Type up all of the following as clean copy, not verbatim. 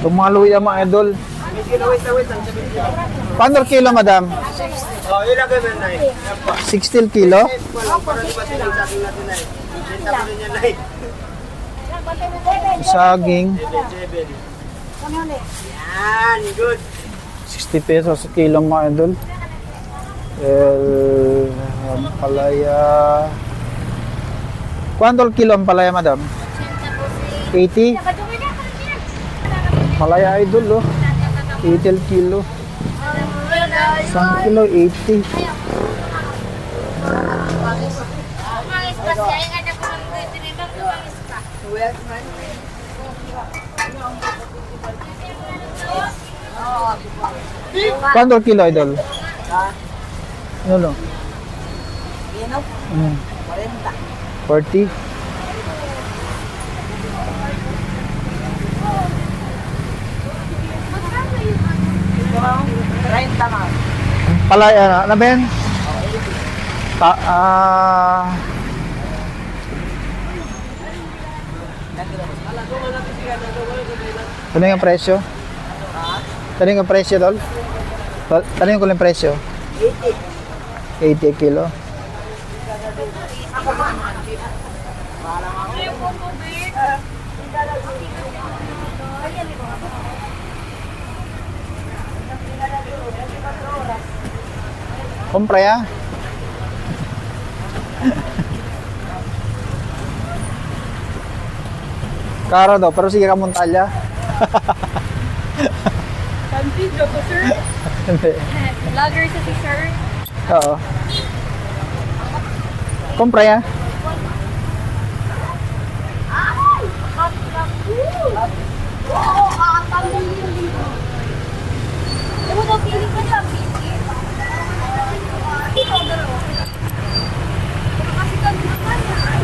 Tumaluya mga idol. Paano kilo, madam? Oh, ilagay mo na 16 kilo? Saging. Yan, good. 60 pesos sa kilo mga idol. Ampalaya. Kuánto el kilo ampalaya, madam? 80? Palaya idol, oh. 80 el kilo. Isang kilo, 80. ¿Cuánto el kilo, idol? Ano no? 40. Palaya na ba yan? Ano yung presyo? Tanong yung presyo, tol? Tanong ko yung presyo. 80 kilo. Kompra ya. Karo daw, pero sige ka montalya. Video ko, sir. Vlogger sa si sir. Oo. Kompra ya.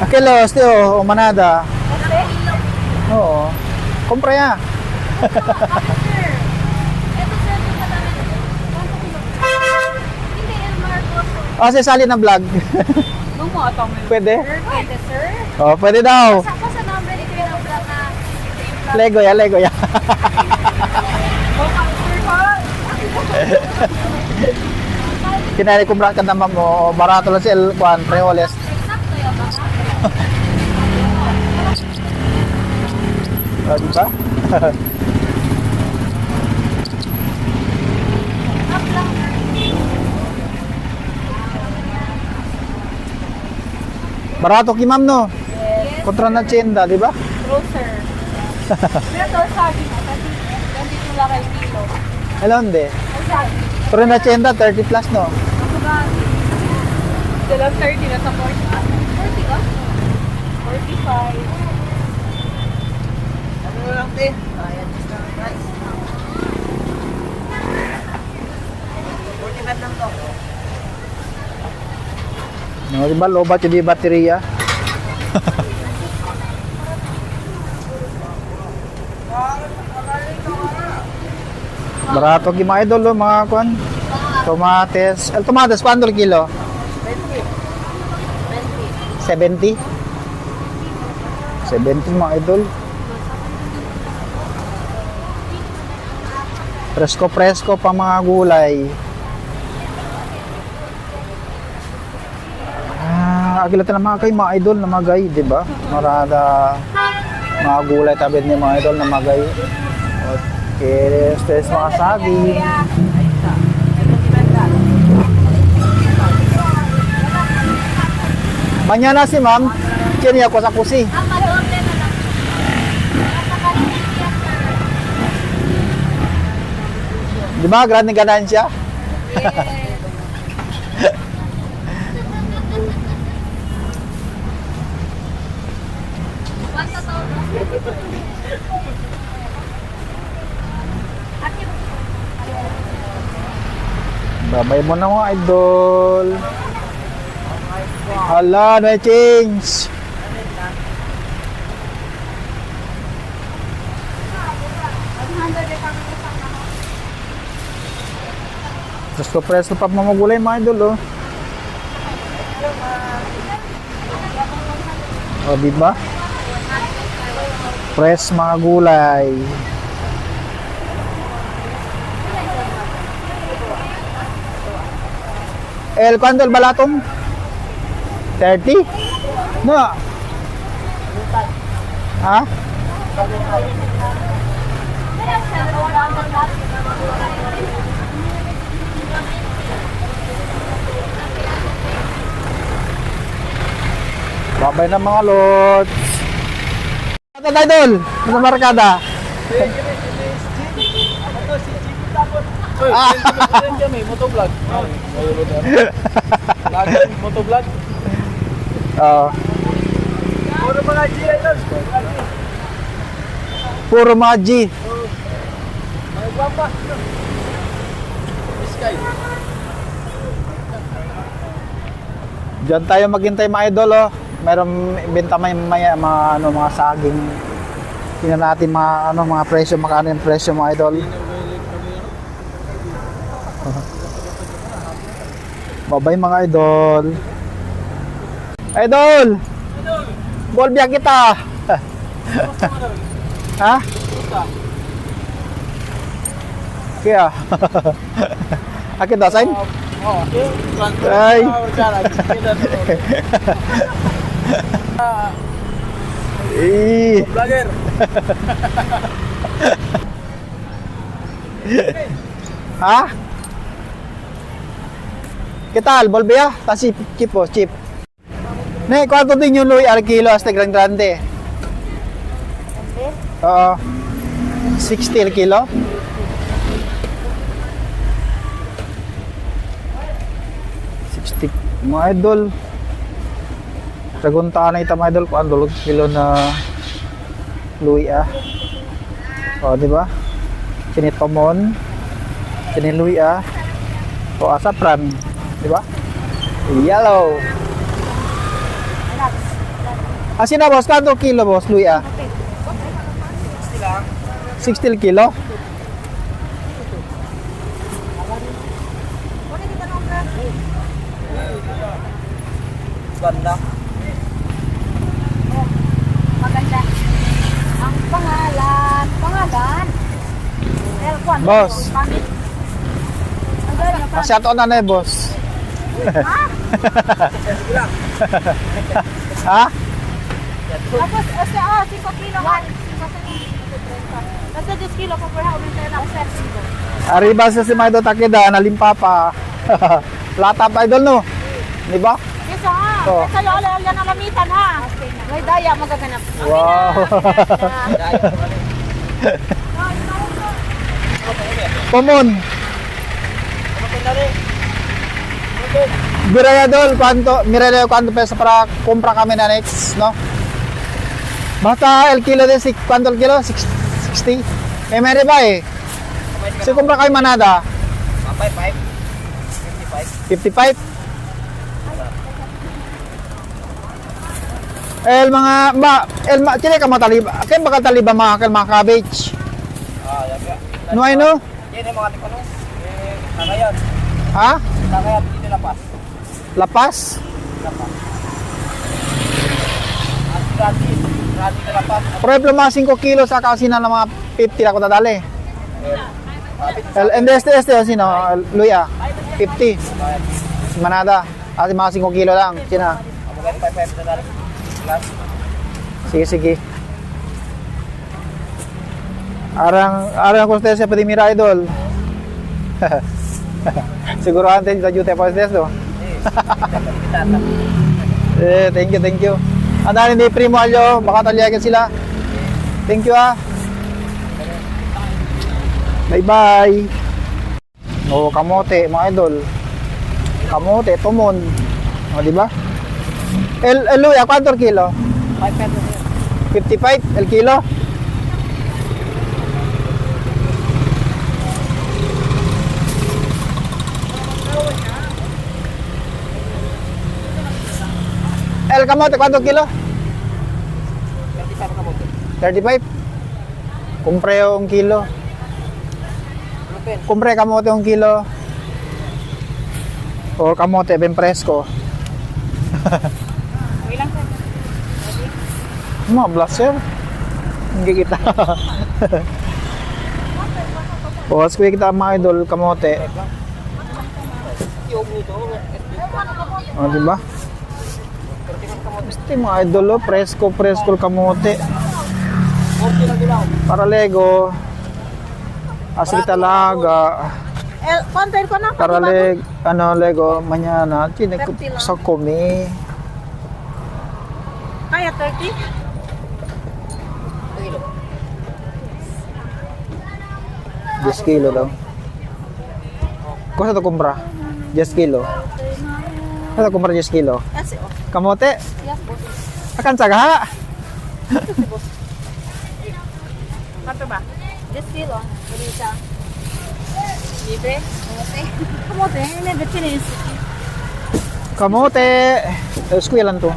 Akilos, tío, o manada. Oo. Kompra ya. Kasi sali na vlog. Pwede? Pwede, sir. Oh, pwede daw. Saan ko sa number ito yung vlog na Lego ya, Lego ya. Kinari ko brand ka naman mo, barato lang si El Juan Preoles. sakto yung mga. Oh, di ba? Barato ki ma'am no? Yes. Kontra na tienda, di ba? True, sir. Pero sabi mo, kasi ganito lang kayo dito. Elon de. Sabi, Pero na tienda 30 plus no? sila 30 na sa 40. 40 ka? 45. Ano lang din? Ayan, price. 45 lang to. No, di ba lobat yung di baterya? Barato ki mga idol, oh, mga kwan. Tomates. El tomates, ¿cuánto el kilo? 70. 70 mga idol. Presko-presko pa mga gulay. Agilatan na mga kay mga idol na magay, di ba? Marada mga gulay tabid ni mga idol na magay. Okay, stress mga saging. Mañana si ma'am, kini ako sa kusi. Di ba? Grande ganansya. Babay mo na mga idol. Hala, may change. Gusto preso pa mamagulay mga idol, oh. O, diba? Press mga gulay. ¿cuánto el balatong? 30? No. Ha? Babay na mga lods. Ano tayo idol? Ano markada? Motovlog. Motovlog. Oo. Puro mga G, idol. Puro mga G. Mga guwapa. Sky. Diyan tayo maghintay mga idol oh. Meron benta mga saging. Tingnan natin mga presyo, magkano yung presyo mga idol. Babay mga idol. Idol! Ball biyak kita! Ha? Kaya? Akin daw, Sain? Ay! Vlogger. Ha? ¿Qué tal? ¿Volvía? Está chip, chip. Ne, ¿cuánto din yung Louis al kilo hasta grande? Oo. 60 al kilo? 60. Mga idol. Saguntaan na ito mga idol kung ano kilo na Louis ah. O, di ba? Sinitomon. Sinilouis ah. O, asapran. Di ba? Yellow. Asin na boss, kanto kilo boss, Louis ah? 60 kilo? Ganda. Maganda. Ang pangalan. Boss. Ang ganda. Masyado na na eh, boss. Ha? Tapos, 5 kilo kan. Basta 10 kilo pa per hour na lang. Arriba sa si Maido Takeda, nalimpa pa. Lata pa idol no? Di ba? Isa ha. Oh. Sa'yo, ala na lamitan ha. May daya magaganap. Wow. Pomon. Miraya cuánto pesa para compra kami na next, no? Basta el kilo de ¿cuánto el kilo? 60. Meron ba eh? Si compra kami manada? 55. Kaya ka mataliba. Kaya baka taliba mga cabbage. No ay no? Yan yung mga tikano. Tangayan. Ha? Tangayan, hindi lapas. Lapas? Gratis na lapas. Problem mga 5 kilo sa kasina ng mga 50 ako dadali. Este, sino? Luya? 50. Manada. Kasi mga 5 kilo lang. Sina? Amugan 5 na dali. Plus. Sige. Arang ko ustedes sa Primera Idol. Siguro antes sa YouTube pa ustedes do. Thank you. Andarin ni Primo Alyo, baka talyagan sila. Thank you ah. Bye. Oh, kamote mga idol. Kamote, tumon. O, di ba? El luya, ¿cuánto el kilo? 55 el kilo. El kamote, ¿cuánto el kilo? 35. Compré un kilo. Compré kamote un kilo. O kamote ben fresco. Mga blaster. Hindi kita. Bukas ko kita mga idol kamote. O, di ba? Gusto mga idol, oh. Presko kamote. Para Lego. Asli talaga. Content ko na. Para Lego, mañana. Tiene ko sa kumi. Kaya 30? 10 kilo daw. Kung sa ito kumpra? 10 kilo. Sa ito kumpra 10 kilo. Yes, oh. Kamote? Yes, boss. Akan saga. Kape ba? 10 kilo. Pwede siya. Libre? Kamote? Kamote? Hindi, chinis. Kamote. Squid lang to.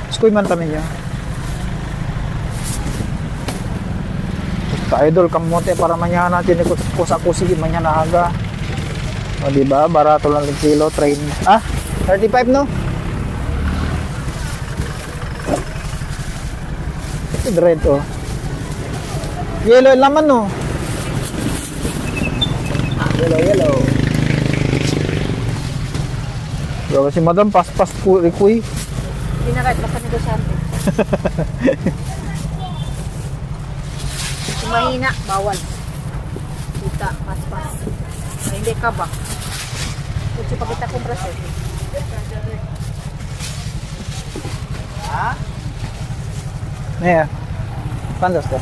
Squid man tamin niya. Basta idol, kamote para mañana natin kusa-kusigi mañana aga. O diba? Barato lang ng kilo. 35 no? Red oh. Yellow yung laman no? Yellow. Pero si madam pas-pas kuy. Pinakait basta negosyante. Kung mahina, bawal. Kita, pas-pas. Hindi ka ba? Kung pa kita kong braso. Nih, pantas ka.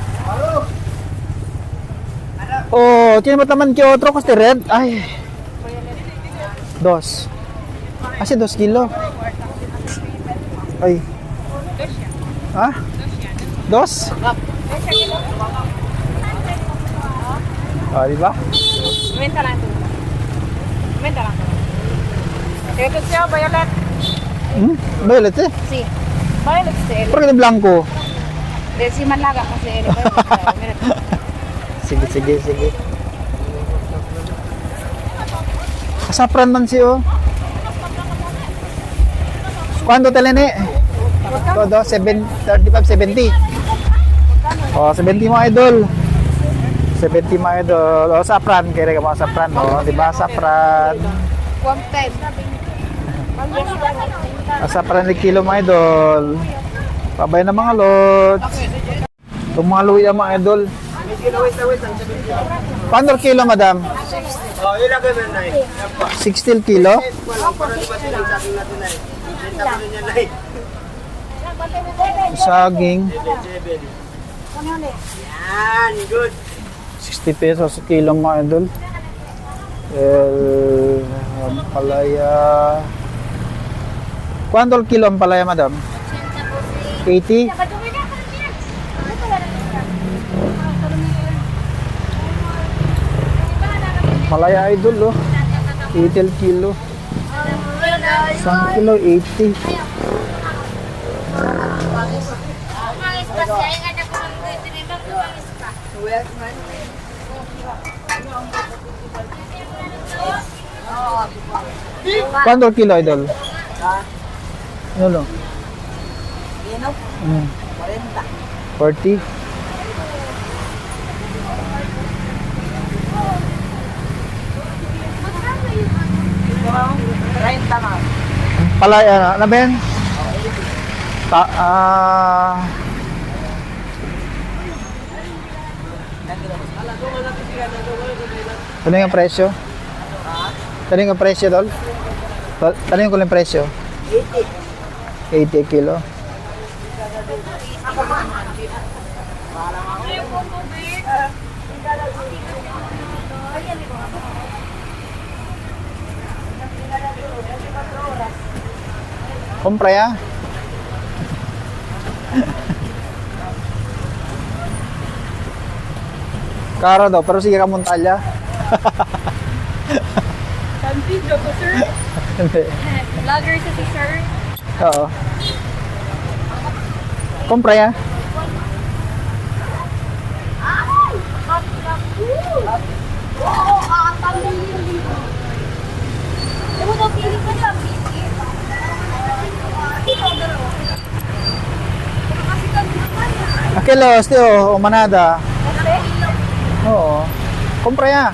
Oh, tiene ba taman que otro coste red? Ay. 2. Kasi 2 kilo. Ay. Ha? 2? Ah, di ba? Benta lang ito. Benta lang ito. Ito siya, violet. Violet eh. Si. Violet siya. Pero kini blanco. Dahil si Manlaga kasi. Sige. Kasapran man siyo. Cuánto te lene? Todo 35, 70. Oh, 70 mga idol. 70 mga idol. Oh, sapran. Kaya ka mga sapran. Oh, di ba sapran? Content. Sapran ng kilo mga idol. Pabay na mga lods. Itong mga luya mga idol. Paano kilo madam? Oh, ilagay mo na 16 kilo? Saging. Yan, good. 60 pesos sa kilo mga idol. Palaya. ¿Cuánto el kilo ang palaya madam? 80? Malaya idol oh. 80 el kilo. 1 kilo 80. ¿Cuánto el kilo idol? Ano no? 40. Palaya na ben? Ano yung presyo? Ano yung presyo dol? Ano yung kulang presyo? 80 kilo. Compra ya. Karo daw, pero sige ka montalya. Video ko, sir. Hindi. Vlogger sa si sir. Oo. Compra ya. Kilos, tío, o manada. Oo. Compra ya.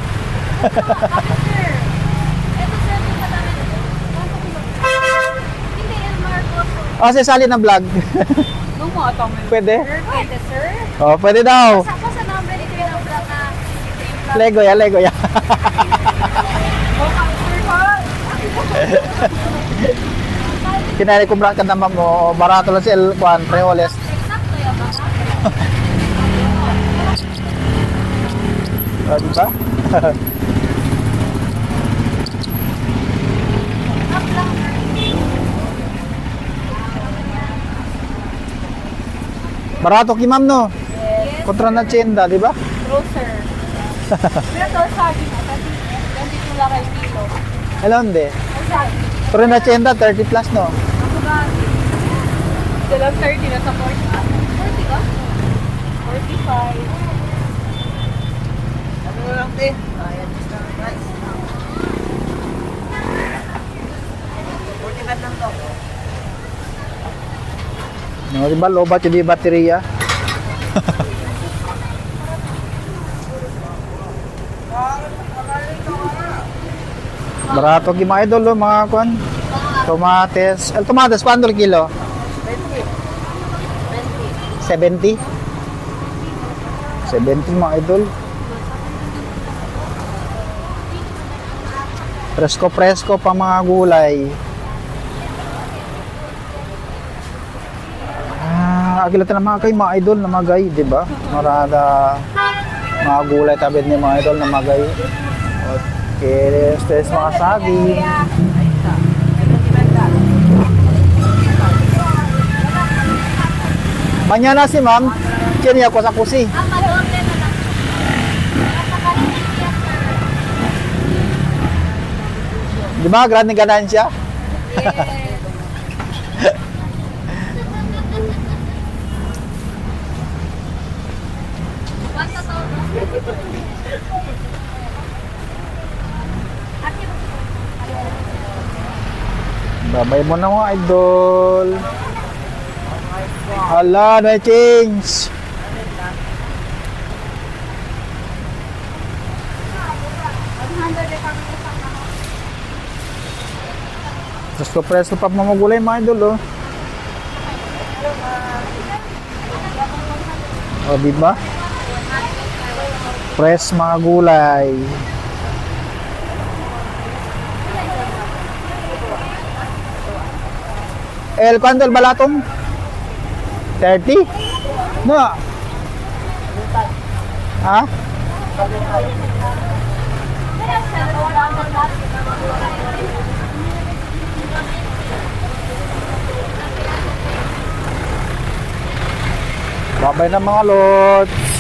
O, sasali ng vlog. Nung mo ito may Pwede? Pwede, sir. O, pwede daw. Saka sa number ni Kuya ng vlog na Lego ya, Lego ya. Kinari kumbrang ka naman mo, barato lang si El Juan, Reoles. Sakto yan ba? O, diba? Barato ki ma'am no? Yes. Kontra na tienda, di ba? True, sir. Pero to sabi mo, kasi ganito lang kay kilo. Hello, hindi. Ang sabi, Pero na tienda, 30 plus no? ako ba? Sila 30 na sa 40. 40 ka? 45. Ano na lang, te? Ayan, Mr. Price. 45 lang to. No, di ba? Lobat yung di baterya. Barato ki mga idol, oh, mga kwan. Tomates. El tomates, paano kilo? 70? 70 mga idol. Presko-presko pa mga gulay. Agilatan na mga kay mga idol na magay, di ba? Marada mga gulay tabid ni mga idol na magay. Okay, stress mga saging. Manya na si ma'am, kini ako sa kusi. Di ba? Grande ganansya. Babay mo na mga idol. Hala, may change. Presko pa mamagulay mga idol, oh. O, diba? Press mga gulay. El, ¿cuánto el balatong? 30? No. Ha? Babay na mga lods.